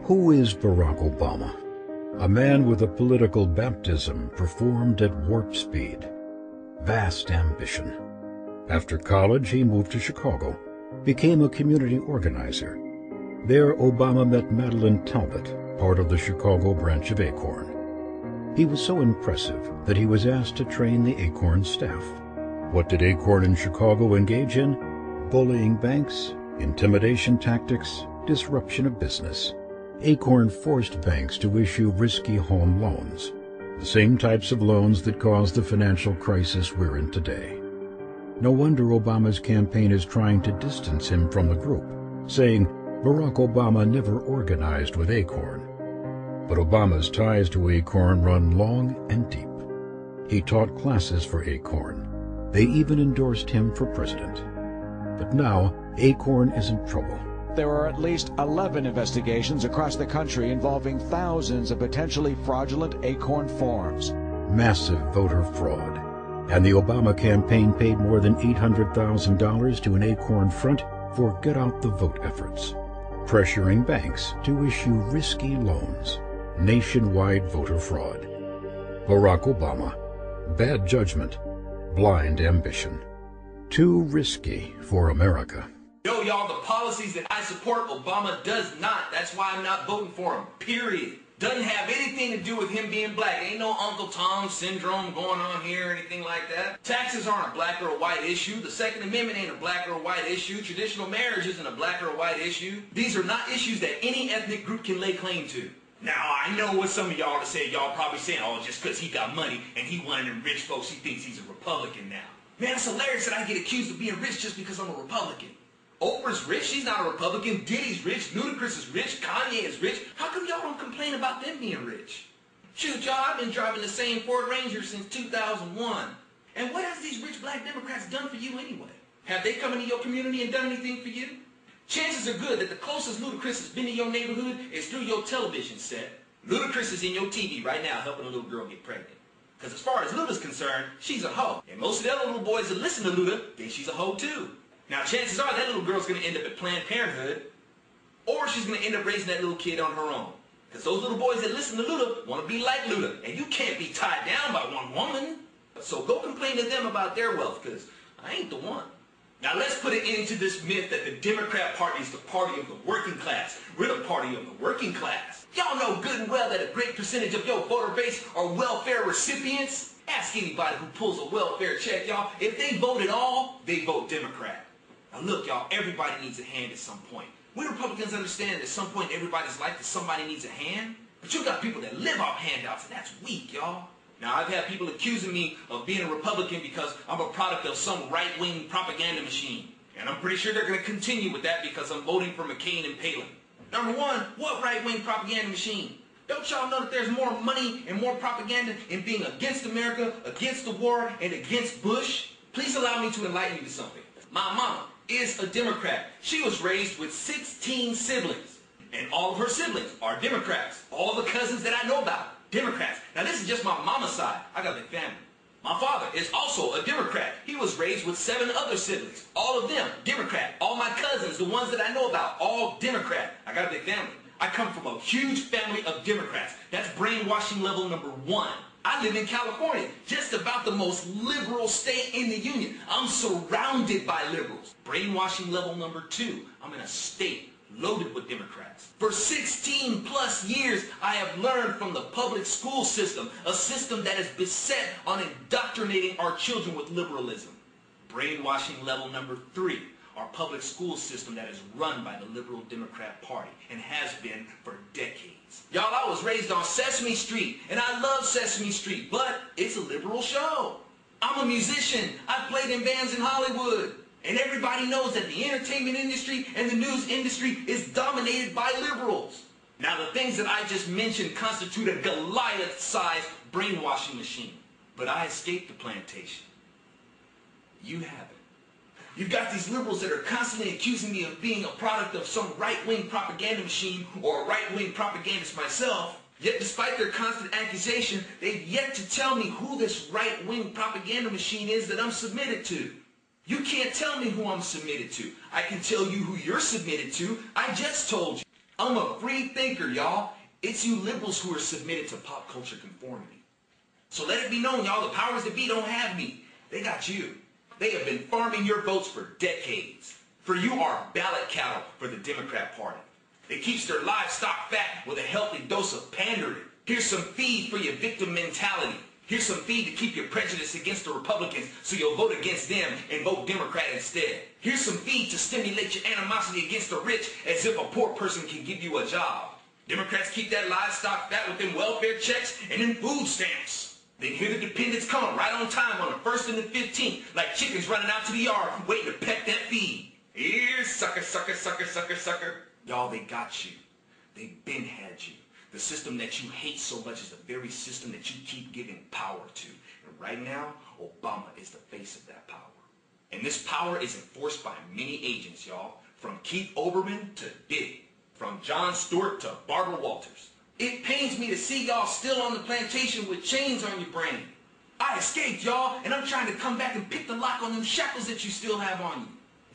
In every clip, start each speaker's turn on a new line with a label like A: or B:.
A: Who is Barack Obama? A man with a political baptism performed at warp speed. Vast ambition. After college, he moved to Chicago, became a community organizer. There, Obama met Madeline Talbot, part of the Chicago branch of ACORN. He was so impressive that he was asked to train the ACORN staff. What did ACORN in Chicago engage in? Bullying banks, intimidation tactics, disruption of business. ACORN forced banks to issue risky home loans, the same types of loans that caused the financial crisis we're in today. No wonder Obama's campaign is trying to distance him from the group, saying Barack Obama never organized with ACORN. But Obama's ties to ACORN run long and deep. He taught classes for ACORN. They even endorsed him for president. But now, ACORN is in trouble.
B: There are at least 11 investigations across the country involving thousands of potentially fraudulent ACORN forms.
A: Massive voter fraud. And the Obama campaign paid more than $800,000 to an ACORN front for get-out-the-vote efforts, pressuring banks to issue risky loans. Nationwide voter fraud. Barack Obama. Bad judgment. Blind ambition. Too risky for America.
C: Yo, y'all, the policies that I support, Obama does not. That's why I'm not voting for him, period. Doesn't have anything to do with him being black. Ain't no Uncle Tom syndrome going on here or anything like that. Taxes aren't a black or a white issue. The Second Amendment ain't a black or a white issue. Traditional marriage isn't a black or a white issue. These are not issues that any ethnic group can lay claim to. Now, I know what some of y'all are saying. Y'all probably saying, oh, just because he got money and he one of them rich folks, he thinks he's a Republican now. Man, it's hilarious that I get accused of being rich just because I'm a Republican. Oprah's rich, she's not a Republican. Diddy's rich, Ludacris is rich, Kanye is rich. How come y'all don't complain about them being rich? Shoot, y'all, I've been driving the same Ford Ranger since 2001. And what has these rich black Democrats done for you anyway? Have they come into your community and done anything for you? Chances are good that the closest Ludacris has been to your neighborhood is through your television set. Ludacris is in your TV right now helping a little girl get pregnant. Because as far as Luda's concerned, she's a hoe. And most of the other little boys that listen to Luda think she's a hoe too. Now, chances are that little girl's going to end up at Planned Parenthood, or she's going to end up raising that little kid on her own. Because those little boys that listen to Luda want to be like Luda, and you can't be tied down by one woman. So go complain to them about their wealth, because I ain't the one. Now, let's put it into this myth that the Democrat Party is the party of the working class. We're the party of the working class. Y'all know good and well that a great percentage of your voter base are welfare recipients. Ask anybody who pulls a welfare check, y'all. If they vote at all, they vote Democrat. Now look, y'all, everybody needs a hand at some point. We Republicans understand that at some point in everybody's life that somebody needs a hand. But you got people that live off handouts, and that's weak, y'all. Now, I've had people accusing me of being a Republican because I'm a product of some right-wing propaganda machine. And I'm pretty sure they're going to continue with that because I'm voting for McCain and Palin. Number one, what right-wing propaganda machine? Don't y'all know that there's more money and more propaganda in being against America, against the war, and against Bush? Please allow me to enlighten you to something. My mama is a Democrat. She was raised with 16 siblings, and all of her siblings are Democrats. All the cousins that I know about, Democrats. Now this is just my mama's side. I got a big family. My father is also a Democrat. He was raised with 7 other siblings. All of them, Democrat. All my cousins, the ones that I know about, all Democrat. I got a big family. I come from a huge family of Democrats. That's brainwashing level number 1. I live in California, just about the most liberal state in the union. I'm surrounded by liberals. Brainwashing level number 2. I'm in a state loaded with Democrats. For 16 plus years, I have learned from the public school system, a system that is beset on indoctrinating our children with liberalism. Brainwashing level number 3. Our public school system that is run by the liberal Democrat Party and has been for decades. Y'all, I was raised on Sesame Street, and I love Sesame Street, but it's a liberal show. I'm a musician. I've played in bands in Hollywood. And everybody knows that the entertainment industry and the news industry is dominated by liberals. Now, the things that I just mentioned constitute a Goliath-sized brainwashing machine. But I escaped the plantation. You haven't. You've got these liberals that are constantly accusing me of being a product of some right-wing propaganda machine or a right-wing propagandist myself. Yet despite their constant accusation, they've yet to tell me who this right-wing propaganda machine is that I'm submitted to. You can't tell me who I'm submitted to. I can tell you who you're submitted to. I just told you. I'm a free thinker, y'all. It's you liberals who are submitted to pop culture conformity. So let it be known, y'all, the powers that be don't have me. They got you. They have been farming your votes for decades. For you are ballot cattle for the Democrat Party. It keeps their livestock fat with a healthy dose of pandering. Here's some feed for your victim mentality. Here's some feed to keep your prejudice against the Republicans so you'll vote against them and vote Democrat instead. Here's some feed to stimulate your animosity against the rich as if a poor person can give you a job. Democrats keep that livestock fat with them welfare checks and them food stamps. Then here the dependents come right on time on the 1st and the 15th like chickens running out to the yard waiting to peck that feed. Here, sucker, sucker, sucker, sucker, sucker. Y'all, they got you. They been had you. The system that you hate so much is the very system that you keep giving power to. And right now, Obama is the face of that power. And this power is enforced by many agents, y'all. From Keith Olbermann to Diddy. From Jon Stewart to Barbara Walters. It pains me to see y'all still on the plantation with chains on your brain. I escaped, y'all, and I'm trying to come back and pick the lock on them shackles that you still have on you.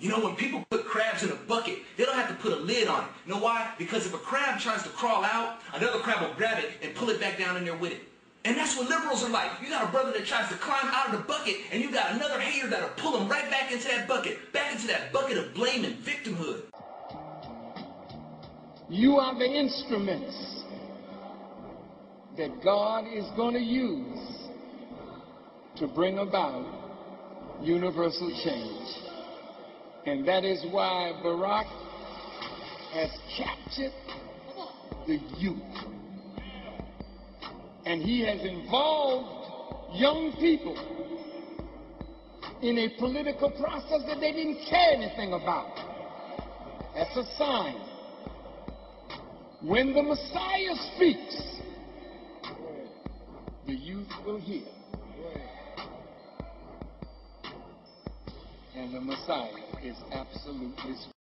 C: You know, when people put crabs in a bucket, they don't have to put a lid on it. You know why? Because if a crab tries to crawl out, another crab will grab it and pull it back down in there with it. And that's what liberals are like. You got a brother that tries to climb out of the bucket, and you got another hater that'll pull him right back into that bucket of blame and victimhood.
D: You are the instruments that God is going to use to bring about universal change. And that is why Barack has captured the youth. And he has involved young people in a political process that they didn't care anything about. That's a sign. When the Messiah speaks, the youth will hear. And the Messiah is absolutely speaking.